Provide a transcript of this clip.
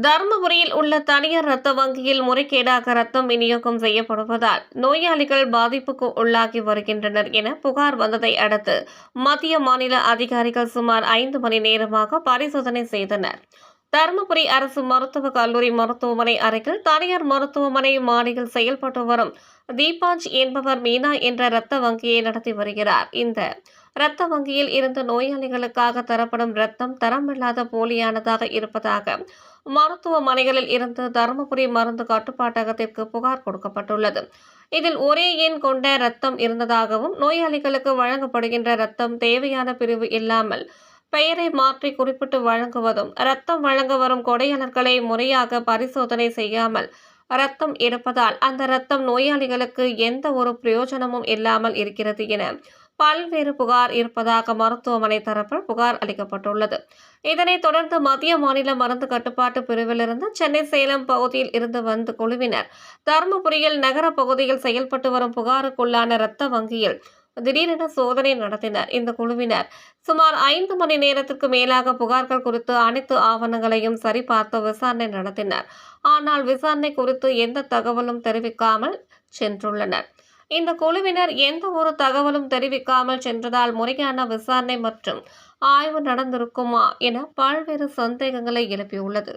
தருமபுரியில் உள்ள தனியார் ரத்த வங்கியில் முறைகேடாக ரத்தம் விநியோகம் செய்யப்படுவதால் நோயாளிகள் பாதிப்புக்கு உள்ளாகி வருகின்றனர் என புகார் வந்ததை அடுத்து மத்திய மாநில அதிகாரிகள் சுமார் 5 மணி நேரமாக பரிசோதனை செய்தனர். தருமபுரி அரசு மருத்துவக் கல்லூரி மருத்துவமனை அருகில் தனியார் மருத்துவமனை மாடியில் செயல்பட்டு வரும் தீபாஞ்ச் என்பவர் மீனா என்ற இரத்த வங்கியை நடத்தி வருகிறார். இந்த இரத்த வங்கியில் இருந்து நோயாளிகளுக்காக தரப்படும் இரத்தம் தரமில்லாத போலியானதாக இருப்பதாக மருத்துவமனைகளில் இருந்து தருமபுரி மருந்து கட்டுப்பாட்டகத்திற்கு புகார் கொடுக்கப்பட்டுள்ளது. இதில் ஒரே எண் கொண்ட இரத்தம் இருந்ததாகவும் நோயாளிகளுக்கு வழங்கப்படுகின்ற இரத்தம் தேவையான பிரிவு இல்லாமல் பெயரை மாற்றி குறிப்பிட்டு வழங்குவதும், இரத்தம் வழங்க வரும் கொடையாளர்களை முறையாக பரிசோதனை செய்யாமல் இரத்தம் எடுப்பதால் அந்த இரத்தம் நோயாளிகளுக்கு எந்த ஒரு பிரயோஜனமும் இல்லாமல் இருக்கிறது என பல்வேறு புகார் இருப்பதாக மருத்துவமனை தரப்பில் புகார் அளிக்கப்பட்டுள்ளது. இதனைத் தொடர்ந்து மத்திய மாநில மருந்து கட்டுப்பாட்டு பிரிவிலிருந்து சென்னை சேலம் பகுதியில் இருந்து வந்த குழுவினர் தருமபுரியில் நகர பகுதியில் செயல்பட்டு வரும் புகாருக்குள்ளான இரத்த வங்கியில் திடீரென சோதனை நடத்தினர். இந்த குழுவினர் சுமார் 5 மணி நேரத்திற்கு மேலாக புகார்கள் குறித்து அனைத்து ஆவணங்களையும் சரிபார்த்து விசாரணை நடத்தினர். ஆனால் விசாரணை குறித்து எந்த தகவலும் தெரிவிக்காமல் சென்றுள்ளனர். இந்த குழுவினர் எந்த ஒரு தகவலும் தெரிவிக்காமல் சென்றதால் முறையான விசாரணை மற்றும் ஆய்வு நடந்திருக்குமா என பல்வேறு சந்தேகங்களை எழுப்பியுள்ளது.